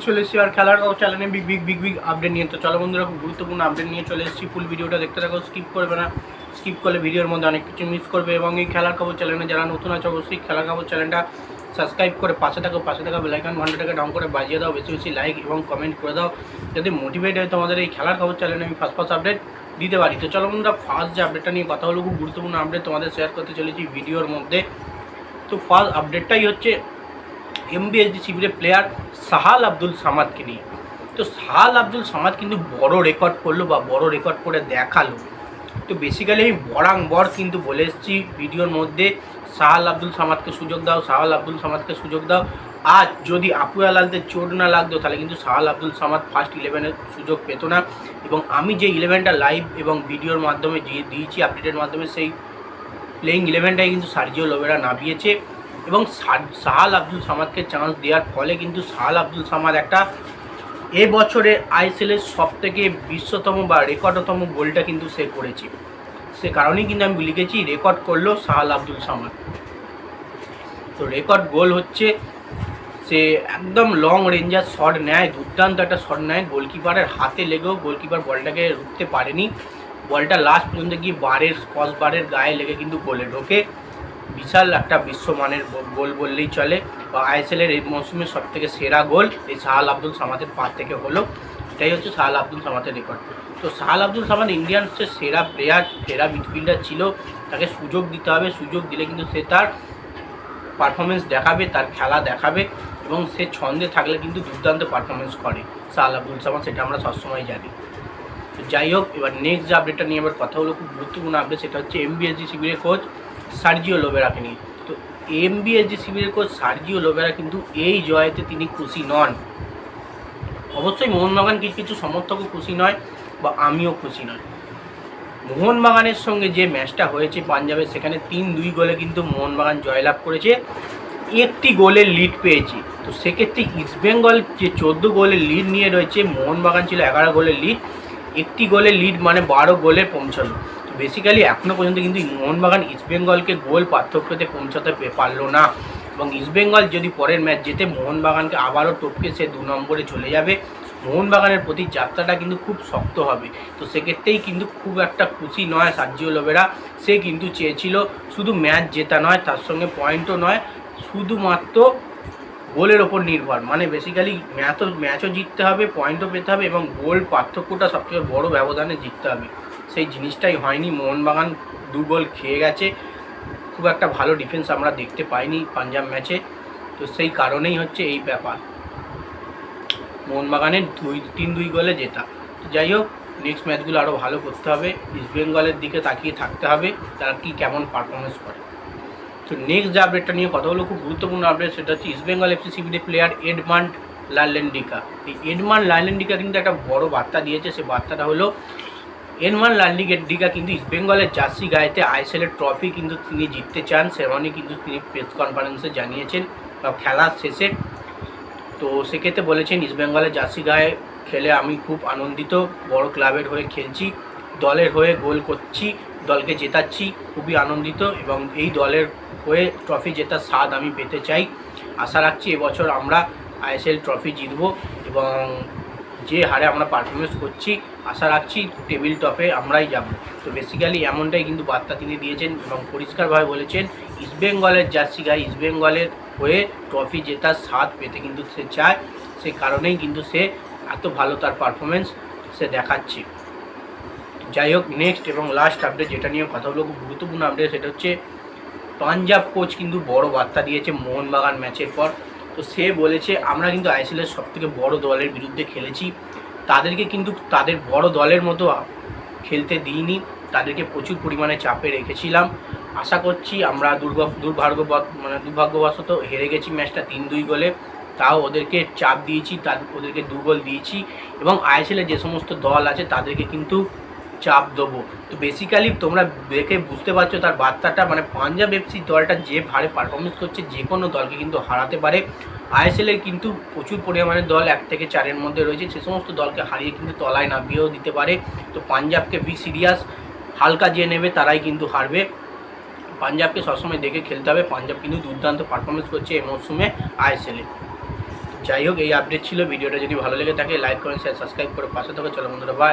চলে এসেছি আর খেলার চ্যানেলে বিগ আপডেট নিয়ে। তো চলো বন্ধুরা, খুব গুরুত্বপূর্ণ আপডেট নিয়ে চলে এসেছি। ফুল ভিডিওটা দেখতে থাকো, স্কিপ করবে না। স্কিপ করলে ভিডিওর মধ্যে অনেক কিছু মিস করবে। এবং এই খেলার খবর চ্যানেলে যারা নতুন আছে অবশ্যই খেলার খবর চ্যানেলটা সাবস্ক্রাইব করে পাশে থাকা বেল আইকন ঘন্টাটাকে ডাউন করে বাজিয়ে দাও। বেশি বেশি লাইক এবং কমেন্ট করে দাও, যাতে মোটিভেট হয় তোমাদের এই খেলার খবর চ্যানেলে আমি ফার্স্ট আপডেট দিতে পারি। তো চলো বন্ধুরা, ফার্স্ট যে আপডেটটা নিয়ে কথা হলো, খুব গুরুত্বপূর্ণ আপডেট তোমাদের শেয়ার করতে চলেছি ভিডিওর মধ্যে। তো ফার্স্ট আপডেটটাই হচ্ছে এমবিএসডি শিবিরের প্লেয়ার সাহাল আব্দুল সামাদকে নিয়ে। তো সাহাল আব্দুল সামাদ কিন্তু বড় রেকর্ড করলো বা বড় রেকর্ড করে দেখালো। তো বেসিক্যালি আমি বরাংবর কিন্তু বলে এসেছি ভিডিওর মধ্যে, সাহাল আব্দুল সামাদকে সুযোগ দাও, সাহাল আব্দুল সামাদকে সুযোগ দাও। আজ যদি আপু আলালদের চোট না লাগতো তাহলে কিন্তু সাহাল আব্দুল সামাদ ফার্স্ট 11-এর সুযোগ পেত না। এবং আমি যে 11টা লাইভ এবং ভিডিওর মাধ্যমে দিয়েছি আপডেটের মাধ্যমে, সেই প্লেইং 11টাই কিন্তু সার্জিও লোবেরা নামিয়েছে। এবং সাহাল আব্দুল সামাদকে চান্স দেওয়ার ফলে কিন্তু সাহাল আব্দুল সামাদ একটা এবছরে আইএসএলের সবথেকে বিশ্বতম বা রেকর্ডতম গোলটা কিন্তু সে করেছে। সে কারণেই কিন্তু আমি লিখেছি রেকর্ড করলো সাহাল আব্দুল সামাদ। তো রেকর্ড গোল হচ্ছে, সে একদম লং রেঞ্জার শট নেয়, দুর্দান্ত একটা শট নেয়, গোলকিপারের হাতে লেগেও গোলকিপার বলটাকে রুখতে পারেনি। বলটা লাস্ট পর্যন্ত গিয়ে স্কচ বারের গায়ে লেগে কিন্তু গোলে ঢোকে। বিশাল একটা বিশ্বমানের গোল বললেই চলে, বা আইএসএলের এই মৌসুমের সবথেকে সেরা গোল এই সাহাল আব্দুল সামাদের পা থেকে হলো। এটাই হচ্ছে সাহাল আব্দুল সামাদের রেকর্ড। তো সাহাল আব্দুল সামাদ ইন্ডিয়ানসের সেরা প্লেয়ার, সেরা মিডফিল্ডার ছিল। তাকে সুযোগ দিতে হবে, সুযোগ দিলে কিন্তু সে তার পারফরমেন্স দেখাবে, তার খেলা দেখাবে, এবং সে ছন্দে থাকলে কিন্তু দুর্দান্ত পারফরমেন্স করে সাহাল আব্দুল সামাদ, সেটা আমরা সবসময় জানি। তো যাই হোক, এবার নেক্সট যে আপডেটটা নিয়ে আবার কথা হলো, খুব গুরুত্বপূর্ণ আপডেট, সেটা হচ্ছে এমবিএসডি শিবিরের কোচ সার্জিও লোবেরাকে নিয়ে। তো এমবিএসডি শিবিরের কোচ সার্জিও লোবেরা কিন্তু এই জয়েতে তিনি খুশি নন। অবশ্যই মোহনবাগান কিছু সমর্থকও খুশি নয়, বা আমিও খুশি নয়। মোহনবাগানের সঙ্গে যে ম্যাচটা হয়েছে পাঞ্জাবের, সেখানে 3-2 গোলে কিন্তু মোহনবাগান জয়লাভ করেছে, একটি গোলের লিড পেয়েছে। তো সেক্ষেত্রে ইস্টবেঙ্গল যে 14 গোলের লিড নিয়ে রয়েছে, মোহনবাগান ছিল 11 গোলের লিড, একটি গোলের লিড মানে 12 গোলে পৌঁছালো। তো বেসিক্যালি এখনও পর্যন্ত কিন্তু মোহনবাগান ইস্টবেঙ্গলকে গোল পার্থক্যতে পৌঁছাতে পারলো না। এবং ইস্টবেঙ্গল যদি পরের ম্যাচ জেতে মোহনবাগানকে আবারও টপকে সে 2 নম্বরে চলে যাবে। মোহনবাগানের প্রতি যাত্রাটা কিন্তু খুব শক্ত হবে। তো সেক্ষেত্রেই কিন্তু খুব একটা খুশি নয় সার্জিও লোবেরা। সে কিন্তু চেয়েছিল শুধু ম্যাচ জেতা নয়, তার সঙ্গে পয়েন্টও নয়, শুধুমাত্র গোলের ওপর নির্ভর, মানে বেসিক্যালি ম্যাচও জিততে হবে, পয়েন্টও পেতে হবে, এবং গোল পার্থক্যটা সবথেকে বড় ব্যবধানে জিততে হবে। সেই জিনিসটাই হয়নি। মোহনবাগান 2 গোল খেয়ে গেছে। খুব একটা ভালো ডিফেন্স আমরা দেখতে পাইনি পাঞ্জাব ম্যাচে। তো সেই কারণেই হচ্ছে এই ব্যাপার, মোহনবাগানের 3-2 গোলে জেতা। তো যাই হোক, নেক্সট ম্যাচগুলো আরও ভালো করতে হবে, ইস্টবেঙ্গলের দিকে তাকিয়ে থাকতে হবে তারা কেমন পারফরমেন্স করে। তো নেক্সট যে আপডেটটা নিয়ে কথা হলো, খুব গুরুত্বপূর্ণ আপডেট, সেটা হচ্ছে ইস্টবেঙ্গল এফসি শিবিরের প্লেয়ার এডমান্ড লালেন্ডিকা। এই এডমান্ড লালেন্ডিকা কিন্তু একটা বড় বার্তা দিয়েছে। সে বার্তাটা হলো, এডমান্ড লালেন্ডিকা কিন্তু ইস্টবেঙ্গলের জার্সি গায়েতে আইএসএলের ট্রফি কিন্তু তিনি জিততে চান। সেমনি কিন্তু তিনি প্রেস কনফারেন্সে জানিয়েছেন বা খেলার শেষে। তো সেক্ষেত্রে বলেছেন, ইস্টবেঙ্গলের জার্সি গায়ে খেলে আমি খুব আনন্দিত, বড় ক্লাবের হয়ে খেলছি, দলের হয়ে গোল করছি, দলকে জেতাচ্ছি, খুবই আনন্দিত, এবং এই দলের হয়ে ট্রফি জেতার স্বাদ আমি পেতে চাই। আশা রাখছি এবছর আমরা আইএসএল ট্রফি জিতব, এবং যে হারে আমরা পারফরমেন্স করছি আশা রাখছি টেবিল টপে আমরাই যাব। তো বেসিক্যালি এমনটাই কিন্তু বার্তা তিনি দিয়েছেন, এবং পরিষ্কারভাবে বলেছেন ইস্টবেঙ্গলের জার্সি গায়ে ইস্টবেঙ্গলের হয়ে ট্রফি জেতার স্বাদ পেতে কিন্তু সে চায়। সে কারণেই কিন্তু সে এত ভালো তার পারফরমেন্স সে দেখাচ্ছে। যাই হোক, নেক্সট এবং লাস্ট আপডেট যেটা নিয়ে কথা হলো, খুব গুরুত্বপূর্ণ আপডেট, সেটা হচ্ছে পাঞ্জাব কোচ কিন্তু বড় বার্তা দিয়েছে মোহনবাগান ম্যাচের পর। তো সে বলেছে, আমরা কিন্তু আইএসএলের সবথেকে বড় দলের বিরুদ্ধে খেলেছি, তাদেরকে কিন্তু তাদের বড় দলের মতো খেলতে দিইনি, প্রচুর পরিমাণে চাপে রেখেছিলাম। আশা করছি আমরা দুর্ভাগ্যবশত হেরে গেছি ম্যাচটা 3-2 গোলে, তাও ওদেরকে চাপ দিয়েছি, ওদেরকে 2 গোল দিয়েছি, এবং আইএসএলের যে সমস্ত দল আছে তাদেরকে কিন্তু চাপ দেবো। তো বেসিক্যালি তোমরা দেখে বুঝতে পারছো তার বার্তাটা, মানে পাঞ্জাব এফসি দলটা যে ভারে পারফরমেন্স করছে, যে কোনো দলকে কিন্তু হারাতে পারে। আইএসএলের কিন্তু প্রচুর পরিমাণে দল 1 থেকে 4-এর মধ্যে রয়েছে, সে সমস্ত দলকে হারিয়ে কিন্তু তলায় নামিয়েও দিতে পারে। তো পাঞ্জাবকে বি সিরিয়াস, হালকা যে নেবে তারাই কিন্তু হারবে। পাঞ্জাবকে সবসময় দেখে খেলতে হবে। পাঞ্জাব কিন্তু দুর্দান্ত পারফরমেন্স করছে এই মরশুমে আইএসএলে। যাই হোক, এই আপডেট ছিল। ভিডিওটা যদি ভালো লেগে থাকে লাইক কমেন্ট শেয়ার সাবস্ক্রাইব করে পাশে থাকো। চলো বন্ধুরা, বাই।